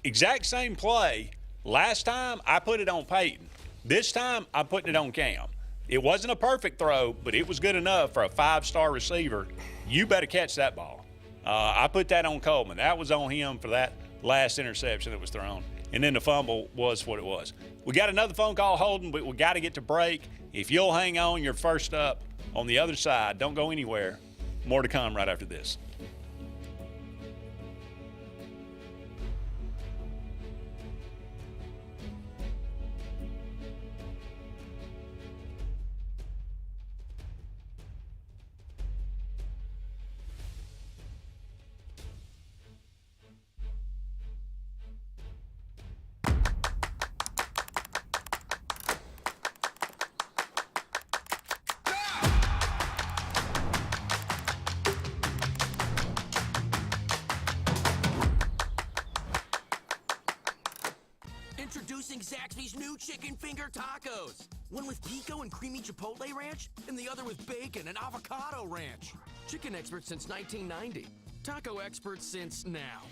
Exact same play. Last time, I put it on Peyton. This time, I'm putting it on Cam. It wasn't a perfect throw, but it was good enough for a 5-star receiver. You better catch that ball. I put that on Coleman. That was on him for that last interception that was thrown. And then the fumble was what it was. We got another phone call holding, but we got to get to break. If you'll hang on, you're first up on the other side. Don't go anywhere. More to come right after this. Introducing Zaxby's new chicken finger tacos. One with pico and creamy chipotle ranch, and the other with bacon and avocado ranch. Chicken experts since 1990. Taco experts since now.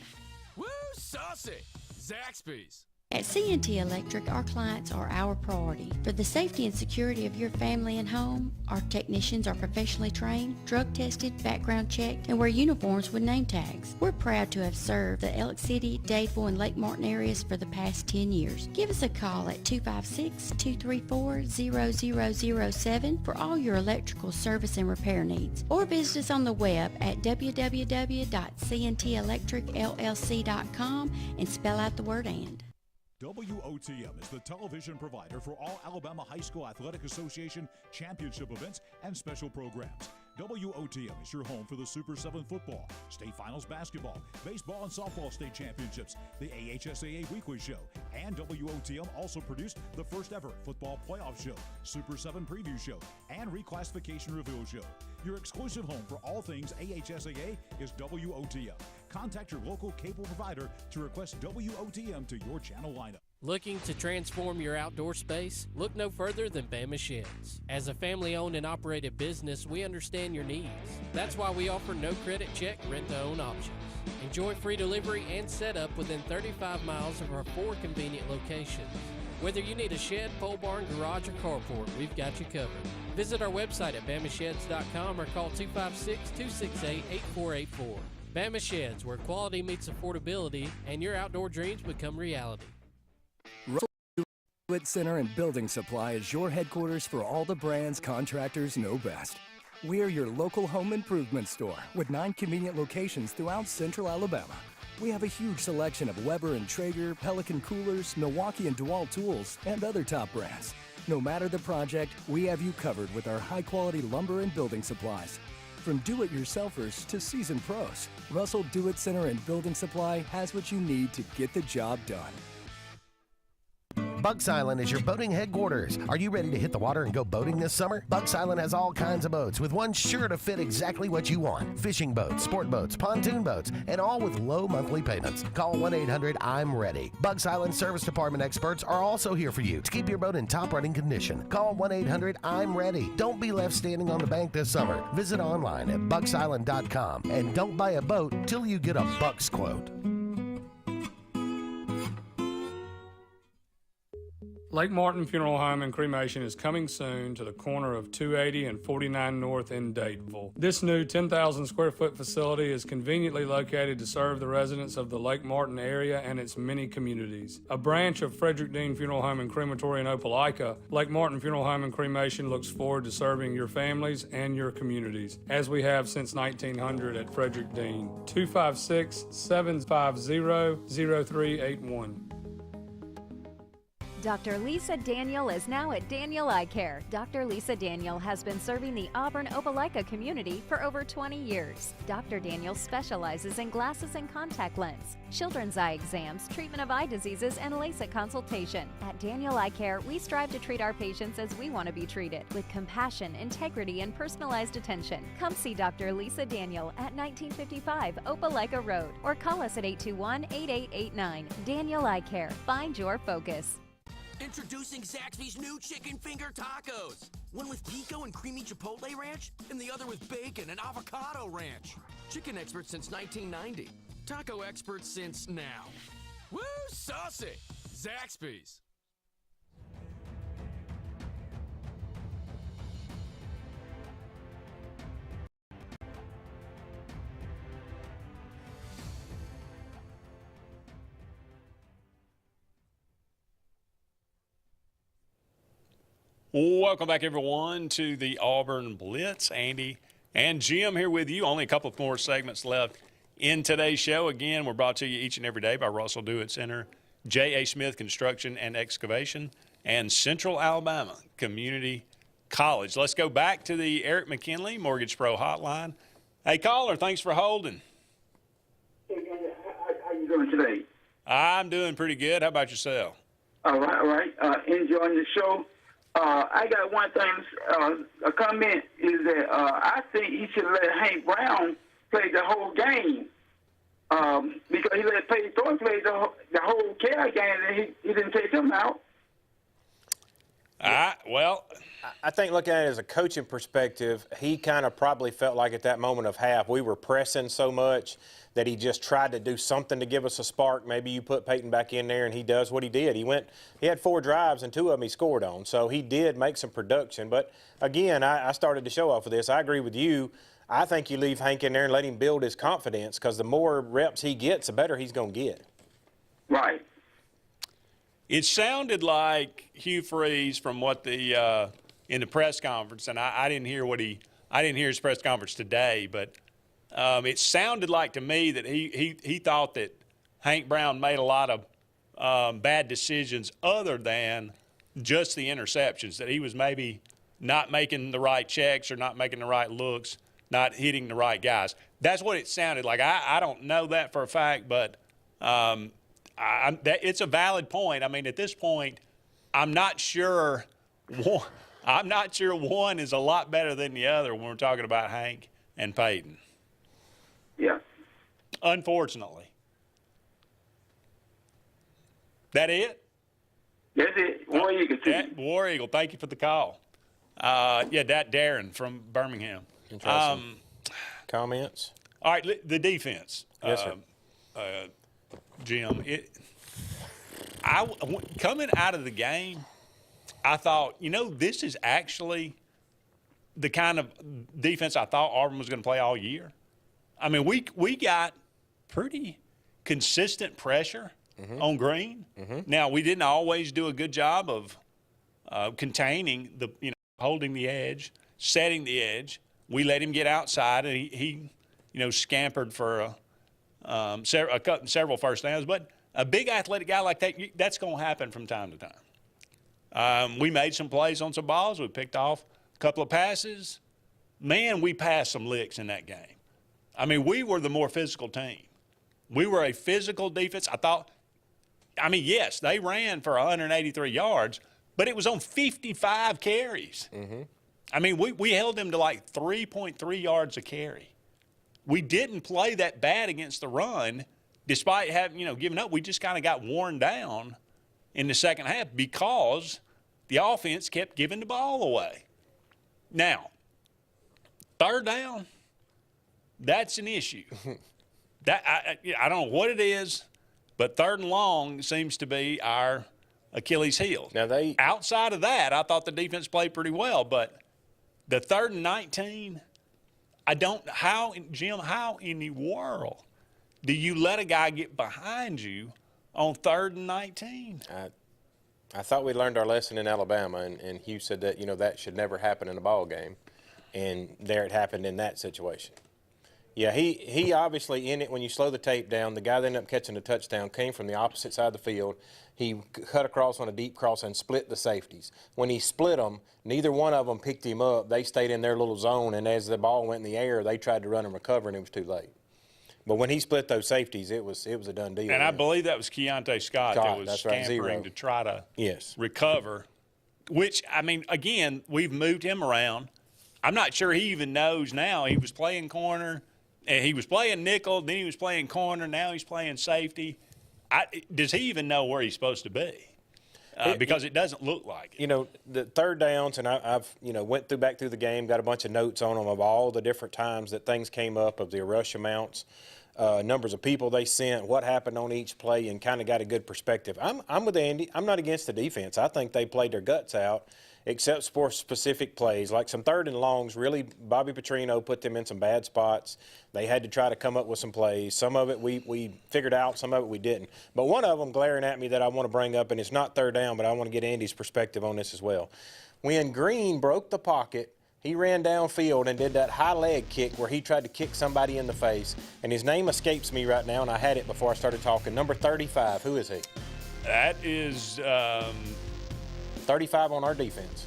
Woo, saucy! Zaxby's. At C&T Electric, our clients are our priority. For the safety and security of your family and home, our technicians are professionally trained, drug tested, background checked, and wear uniforms with name tags. We're proud to have served the Elk City, Dadeville, and Lake Martin areas for the past 10 years. Give us a call at 256-234-0007 for all your electrical service and repair needs, or visit us on the web at www.cntelectricllc.com and spell out the word "and." WOTM is the television provider for all Alabama High School Athletic Association championship events and special programs. WOTM is your home for the Super 7 football, state finals basketball, baseball and softball state championships, the AHSAA weekly show, and WOTM also produced the first ever football playoff show, Super 7 preview show, and reclassification reveal show. Your exclusive home for all things AHSAA is WOTM. Contact your local cable provider to request WOTM to your channel lineup. Looking to transform your outdoor space? Look no further than Bama Sheds. As a family-owned and operated business, we understand your needs. That's why we offer no credit check, rent-to-own options. Enjoy free delivery and setup within 35 miles of our 4 convenient locations. Whether you need a shed, pole barn, garage, or carport, we've got you covered. Visit our website at BamaSheds.com or call 256-268-8484. Bama Sheds, where quality meets affordability and your outdoor dreams become reality. Outlet Center and Building Supply is your headquarters for all the brands contractors know best. We are your local home improvement store with 9 convenient locations throughout Central Alabama. We have a huge selection of Weber and Traeger, Pelican coolers, Milwaukee and DeWalt tools, and other top brands. No matter the project, we have you covered with our high-quality lumber and building supplies. From do-it-yourselfers to seasoned pros, Russell Do-It Center and Building Supply has what you need to get the job done. Bucks Island is your boating headquarters. Are you ready to hit the water and go boating this summer? Bucks Island has all kinds of boats, with one sure to fit exactly what you want. Fishing boats, sport boats, pontoon boats, and all with low monthly payments. Call 1-800-I'm-READY. Bucks Island Service Department experts are also here for you to keep your boat in top running condition. Call 1-800-I'm-READY. Don't be left standing on the bank this summer. Visit online at bucksisland.com and don't buy a boat till you get a Bucks quote. Lake Martin Funeral Home and Cremation is coming soon to the corner of 280 and 49 North in Daytonville. This new 10,000 square foot facility is conveniently located to serve the residents of the Lake Martin area and its many communities. A branch of Frederick Dean Funeral Home and Crematory in Opelika, Lake Martin Funeral Home and Cremation looks forward to serving your families and your communities, as we have since 1900 at Frederick Dean. 256-750-0381. Dr. Lisa Daniel is now at Daniel Eye Care. Dr. Lisa Daniel has been serving the Auburn Opelika community for over 20 years. Dr. Daniel specializes in glasses and contact lens, children's eye exams, treatment of eye diseases, and LASIK consultation. At Daniel Eye Care, we strive to treat our patients as we want to be treated, with compassion, integrity, and personalized attention. Come see Dr. Lisa Daniel at 1955 Opelika Road or call us at 821-8889. Daniel Eye Care. Find your focus. Introducing Zaxby's new chicken finger tacos. One with pico and creamy chipotle ranch, and the other with bacon and avocado ranch. Chicken experts since 1990. Taco experts since now. Woo, saucy! Zaxby's. Welcome back, everyone, to the Auburn Blitz. Andy and Jim here with you. Only a couple more segments left in today's show. Again, we're brought to you each and every day by Russell Do-It Center, J.A. Smith Construction and Excavation, and Central Alabama Community College. Let's go back to the Eric McKinley Mortgage Pro Hotline. Hey, caller, thanks for holding. Hey, how you doing today? I'm doing pretty good. How about yourself? All right. Enjoying the show. I got one thing, a comment is that I think he should let Hank Brown play the whole game because he let Peyton Thorne play the whole care game and he didn't take him out. Well, I think looking at it as a coaching perspective, he kind of probably felt like at that moment of half we were pressing so much that he just tried to do something to give us a spark. Maybe you put Peyton back in there and he does what he did. He had 4 drives and 2 of them he scored on. So he did make some production. But again, I started to show off of this. I agree with you. I think you leave Hank in there and let him build his confidence because the more reps he gets, the better he's going to get. Right. It sounded like Hugh Freeze from what the in the press conference, and I didn't hear his press conference today, but it sounded like to me that he thought that Hank Brown made a lot of bad decisions other than just the interceptions, that he was maybe not making the right checks or not making the right looks, not hitting the right guys. That's what it sounded like. I don't know that for a fact, but it's a valid point. I mean, at this point, I'm not sure one is a lot better than the other when we're talking about Hank and Peyton. Yeah. Unfortunately. That it? That's it. War Eagle. War Eagle. Thank you for the call. That Darren from Birmingham. Interesting. Comments? All right, the defense. Yes, sir. Jim, coming out of the game, I thought, this is actually the kind of defense I thought Auburn was going to play all year. I mean, we got pretty consistent pressure on green. Now, we didn't always do a good job of containing holding the edge, setting the edge. We let him get outside, and he scampered for several first downs. But a big athletic guy like that, that's going to happen from time to time. We made some plays on some balls. We picked off a couple of passes. Man, we passed some licks in that game. I mean, we were the more physical team. We were a physical defense. Yes, they ran for 183 yards, but it was on 55 carries. I mean, we held them to like 3.3 yards a carry. We didn't play that bad against the run, despite having, giving up. We just kind of got worn down in the second half because the offense kept giving the ball away. Now, third down, that's an issue. I don't know what it is, but third and long seems to be our Achilles heel. Now outside of that, I thought the defense played pretty well, but the 3rd and 19, how in the world do you let a guy get behind you on 3rd and 19? I thought we learned our lesson in Alabama, and Hugh said that, that should never happen in a ball game. And there it happened in that situation. Yeah, he obviously in it, when you slow the tape down, the guy that ended up catching the touchdown came from the opposite side of the field. He cut across on a deep cross and split the safeties. When he split them, neither one of them picked him up. They stayed in their little zone, and as the ball went in the air, they tried to run and recover, and it was too late. But when he split those safeties, it was a done deal. And I believe that was Keontae Scott that was scampering to try to recover, which, again, we've moved him around. I'm not sure he even knows now. He was playing corner. He was playing nickel, then he was playing corner, now he's playing safety. Does he even know where he's supposed to be? Because it doesn't look like it. The third downs, and I've went back through the game, got a bunch of notes on them of all the different times that things came up, of the rush amounts, numbers of people they sent, what happened on each play, and kind of got a good perspective. I'm with Andy. I'm not against the defense. I think they played their guts out, except for specific plays, like some 3rd and longs. Really, Bobby Petrino put them in some bad spots. They had to try to come up with some plays. Some of it we figured out, some of it we didn't. But one of them glaring at me that I want to bring up, and it's not 3rd down, but I want to get Andy's perspective on this as well. When Green broke the pocket, he ran downfield and did that high leg kick where he tried to kick somebody in the face. And his name escapes me right now, and I had it before I started talking. Number 35, who is he? That is 35 on our defense.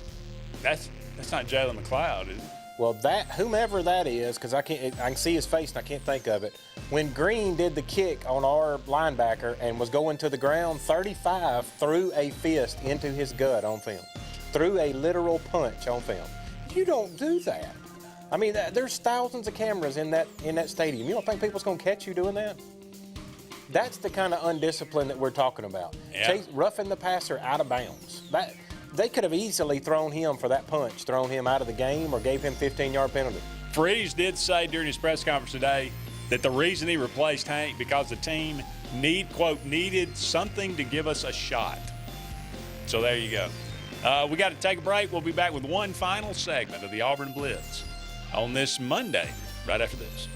That's not Jalen McLeod, is it? Well, whomever that is, because I can see his face and I can't think of it. When Green did the kick on our linebacker and was going to the ground, 35 threw a fist into his gut on film, threw a literal punch on film. You don't do that. There's thousands of cameras in that stadium. You don't think people's going to catch you doing that? That's the kind of undiscipline that we're talking about. Yeah. Roughing the passer out of bounds. They could have easily thrown him for that punch, thrown him out of the game, or gave him 15-yard penalty. Freeze did say during his press conference today that the reason he replaced Hank because the team needed something to give us a shot. So there you go. We got to take a break. We'll be back with one final segment of the Auburn Blitz on this Monday, right after this.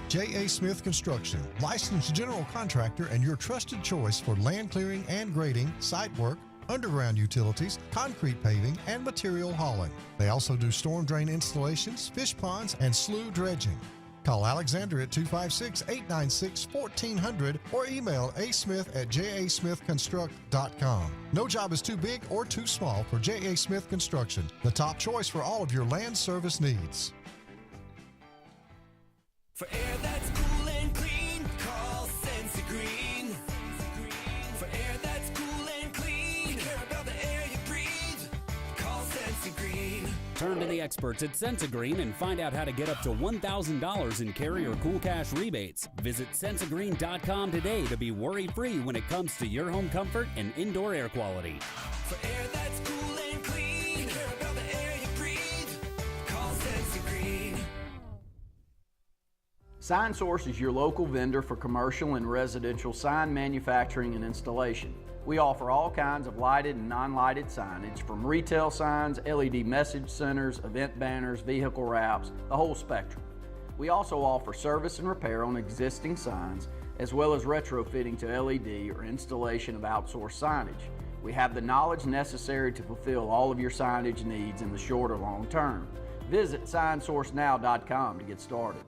J.A. Smith Construction, licensed general contractor and your trusted choice for land clearing and grading, site work, underground utilities, concrete paving, and material hauling. They also do storm drain installations, fish ponds, and slough dredging. Call Alexander at 256-896-1400 or email asmith@jasmithconstruct.com. No job is too big or too small for J.A. Smith Construction, the top choice for all of your land service needs. For air that's cool and clean, call Senza Green. For air that's cool and clean, care about the air you breathe, call Senza Green. Turn to the experts at Senza Green and find out how to get up to $1,000 in Carrier Cool Cash rebates. Visit sensagreen.com today to be worry-free when it comes to your home comfort and indoor air quality. For air that's cool and clean, care about the air you breathe, call Senza Green. SignSource is your local vendor for commercial and residential sign manufacturing and installation. We offer all kinds of lighted and non-lighted signage, from retail signs, LED message centers, event banners, vehicle wraps, the whole spectrum. We also offer service and repair on existing signs, as well as retrofitting to LED or installation of outsourced signage. We have the knowledge necessary to fulfill all of your signage needs in the short or long term. Visit signsourcenow.com to get started.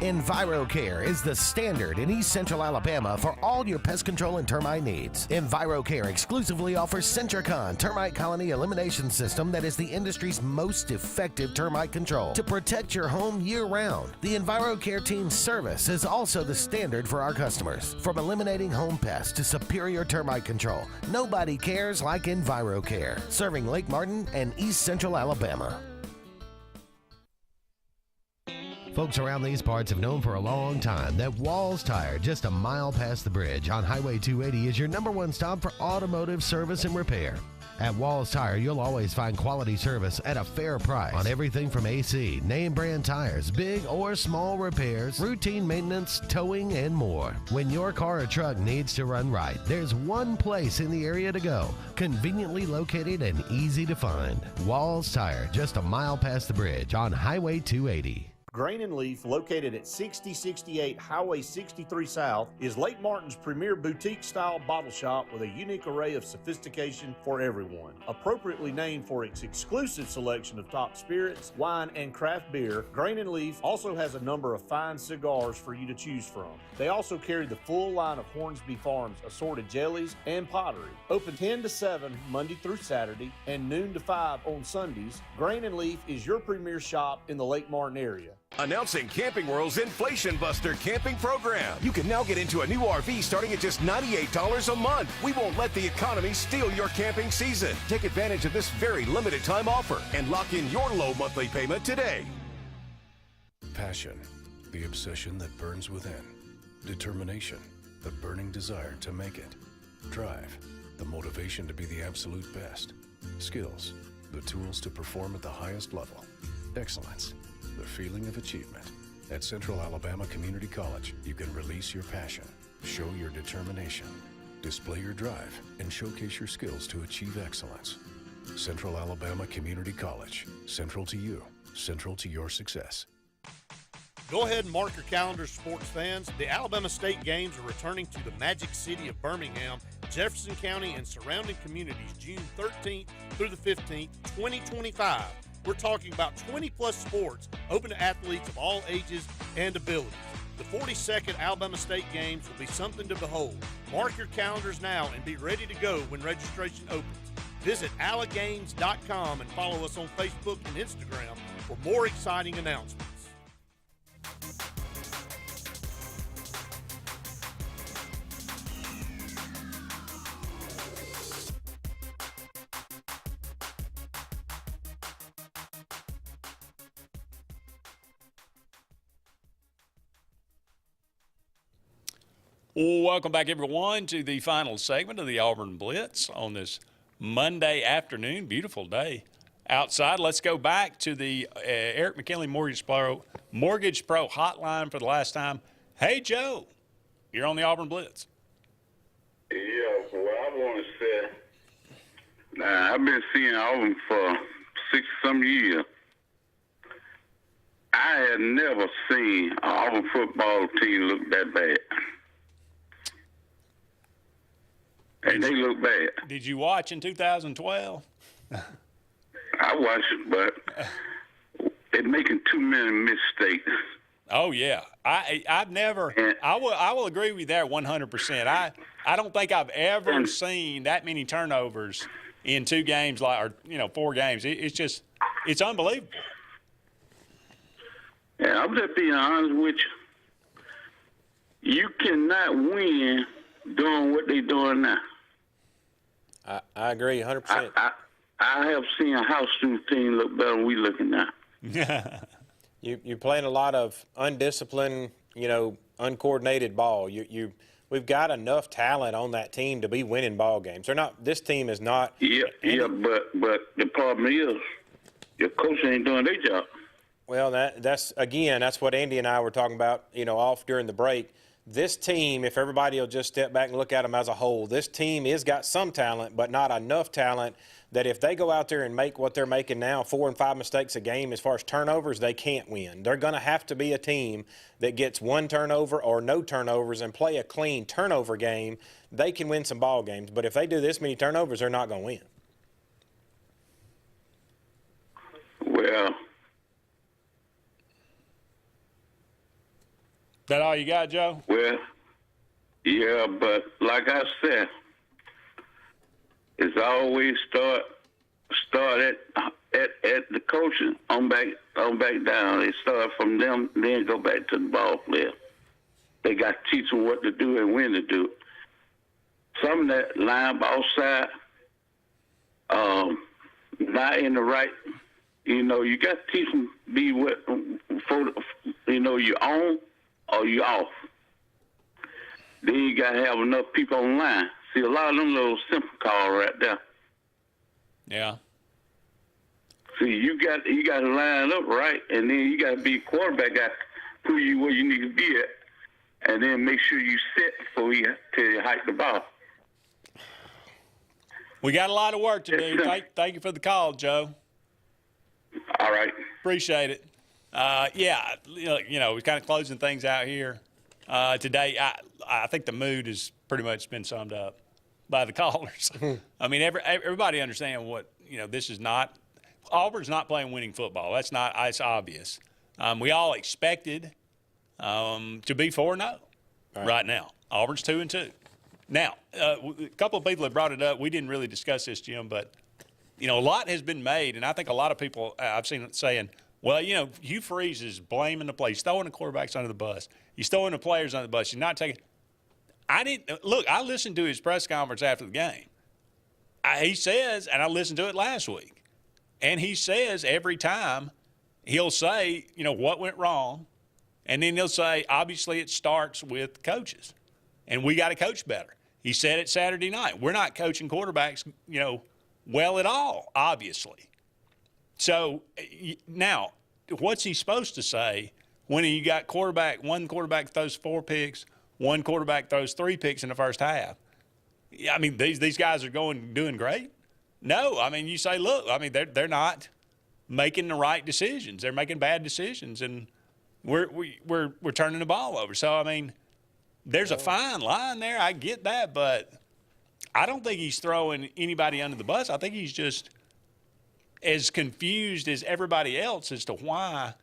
EnviroCare is the standard in East Central Alabama for all your pest control and termite needs. EnviroCare exclusively offers Centricon termite colony elimination system that is the industry's most effective termite control to protect your home year-round. The EnviroCare team's service is also the standard for our customers. From eliminating home pests to superior termite control, nobody cares like EnviroCare, serving Lake Martin and East Central Alabama. Folks around these parts have known for a long time that Walls Tire, just a mile past the bridge on Highway 280, is your #1 stop for automotive service and repair. At Walls Tire, you'll always find quality service at a fair price on everything from AC, name brand tires, big or small repairs, routine maintenance, towing, and more. When your car or truck needs to run right, there's one place in the area to go, conveniently located and easy to find. Walls Tire, just a mile past the bridge on Highway 280. Grain and Leaf, located at 6068 Highway 63 South, is Lake Martin's premier boutique-style bottle shop with a unique array of sophistication for everyone. Appropriately named for its exclusive selection of top spirits, wine, and craft beer, Grain and Leaf also has a number of fine cigars for you to choose from. They also carry the full line of Hornsby Farms assorted jellies and pottery. Open 10 to 7 Monday through Saturday and noon to 5 on Sundays, Grain and Leaf is your premier shop in the Lake Martin area. Announcing Camping World's Inflation Buster camping program. You can now get into a new RV starting at just $98 a month. We won't let the economy steal your camping season. Take advantage of this very limited time offer and lock in your low monthly payment today. Passion, the obsession that burns within. Determination, the burning desire to make it. Drive, the motivation to be the absolute best. Skills, the tools to perform at the highest level. Excellence, the feeling of achievement. At Central Alabama Community College, you can release your passion, show your determination, display your drive, and showcase your skills to achieve excellence. Central Alabama Community College, central to you, central to your success. Go ahead and mark your calendars, sports fans. The Alabama State Games are returning to the Magic City of Birmingham, Jefferson County, and surrounding communities June 13th through the 15th, 2025. We're talking about 20-plus sports open to athletes of all ages and abilities. The 42nd Alabama State Games will be something to behold. Mark your calendars now and be ready to go when registration opens. Visit alagames.com and follow us on Facebook and Instagram for more exciting announcements. Welcome back, everyone, to the final segment of the Auburn Blitz on this Monday afternoon. Beautiful day outside. Let's go back to the Eric McKinley Mortgage Pro hotline for the last time. Hey, Joe, you're on the Auburn Blitz. Yeah, well, I want to say, I've been seeing Auburn for 60-some years. I had never seen an Auburn football team look that bad. And they look bad. Did you watch in 2012? I watched it, but they're making too many mistakes. Oh, yeah. I've never – I will agree with that 100%. I don't think I've ever seen that many turnovers in 2 games, 4 games. It's just – it's unbelievable. Yeah, I'm just being honest with you. You cannot win doing what they're doing now. I agree 100%. I have seen a house school team look better than we looking now. You're playing a lot of undisciplined, uncoordinated ball. We've got enough talent on that team to be winning ball games. They're not. This team is not. Yeah, but the problem is your coach ain't doing their job. Well, that's what Andy and I were talking about, off during the break. This team, if everybody will just step back and look at them as a whole, this team has got some talent, but not enough talent that if they go out there and make what they're making now, 4 and 5 mistakes a game as far as turnovers, they can't win. They're going to have to be a team that gets 1 turnover or no turnovers and play a clean turnover game. They can win some ball games, but if they do this many turnovers, they're not going to win. Well, that all you got, Joe? Well, yeah, but like I said, it's always start at the coaching on back down. They start from them, then go back to the ball player. They got to teach them what to do and when to do it. Some of that line ball side, not in the right. You got to teach them be what you on or you off. Then you got to have enough people on the line. See, a lot of them little simple calls right there. Yeah. See, you got to line up right, and then you got to be a quarterback. Got to put you where you need to be at, and then make sure you sit before you hike the ball. We got a lot of work to do. Thank you for the call, Joe. All right. Appreciate it. We're kind of closing things out here today. I think the mood has pretty much been summed up by the callers. I mean, everybody understand what, this is not – Auburn's not playing winning football. It's obvious. We all expected to be 4-0 right now. Auburn's 2-2. Now, a couple of people have brought it up. We didn't really discuss this, Jim, but, a lot has been made, and I think a lot of people I've seen it saying, well, Hugh Freeze is blaming the play. He's throwing the quarterbacks under the bus. He's throwing the players under the bus. He's not taking – I listened to his press conference after the game. He says, and I listened to it last week, and he says every time he'll say, what went wrong, and then he'll say, obviously it starts with coaches, and we got to coach better. He said it Saturday night. We're not coaching quarterbacks, well at all, obviously. So now, what's he supposed to say when you got one quarterback throws 4 picks, one quarterback throws 3 picks in the first half? I mean, these guys are doing great? No, I mean, you say, look, I mean, they're not making the right decisions. They're making bad decisions, and we're turning the ball over. So, I mean, there's a fine line there. I get that, but I don't think he's throwing anybody under the bus. I think he's just as confused as everybody else as to why,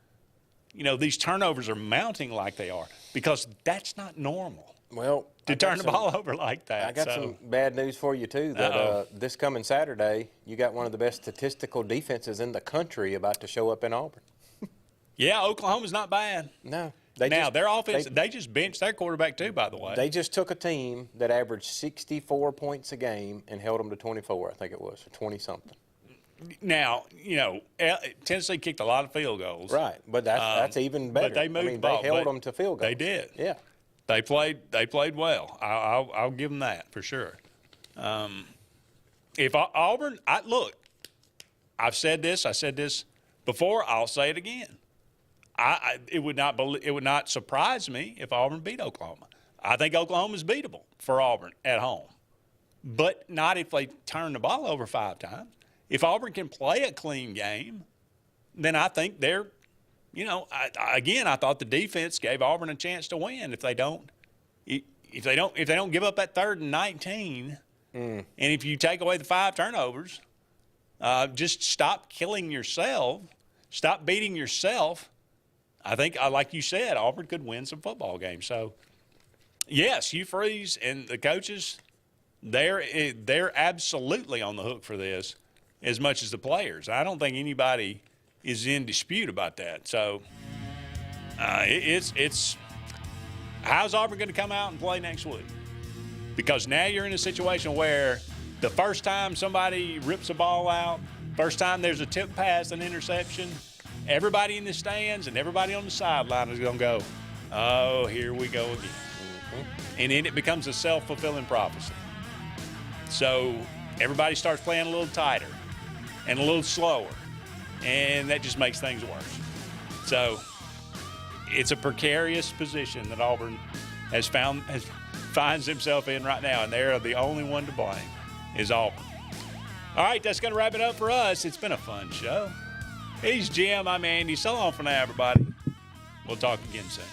these turnovers are mounting like they are, because that's not normal. Well, to turn the ball over like that. I got some bad news for you, too, that this coming Saturday, you got one of the best statistical defenses in the country about to show up in Auburn. Yeah, Oklahoma's not bad. No. Their offense, they just benched their quarterback, too, by the way. They just took a team that averaged 64 points a game and held them to 24, I think it was, or 20-something. Now, Tennessee kicked a lot of field goals. Right, but that's even better. But they moved the ball. They held them to field goals. They did. Yeah. They played well. I'll give them that for sure. If Auburn, I've said this. I said this before. I'll say it again. It would not surprise me if Auburn beat Oklahoma. I think Oklahoma's beatable for Auburn at home, but not if they turn the ball over 5 times. If Auburn can play a clean game, then I think they're, I thought the defense gave Auburn a chance to win. If they don't give up that 3rd and 19, and if you take away the 5 turnovers, just stop killing yourself, stop beating yourself. I think, like you said, Auburn could win some football games. So, yes, Hugh Freeze and the coaches, they're absolutely on the hook for this as much as the players. I don't think anybody is in dispute about that. So, it's how's Auburn going to come out and play next week? Because now you're in a situation where the first time somebody rips a ball out, first time there's a tip pass, an interception, everybody in the stands and everybody on the sideline is going to go, oh, here we go again. Mm-hmm. And then it becomes a self-fulfilling prophecy. So everybody starts playing a little tighter and a little slower, and that just makes things worse. So it's a precarious position that Auburn finds himself in right now, and they're the only one to blame is Auburn. All right, that's going to wrap it up for us. It's been a fun show. He's Jim. I'm Andy. So long for now, everybody. We'll talk again soon.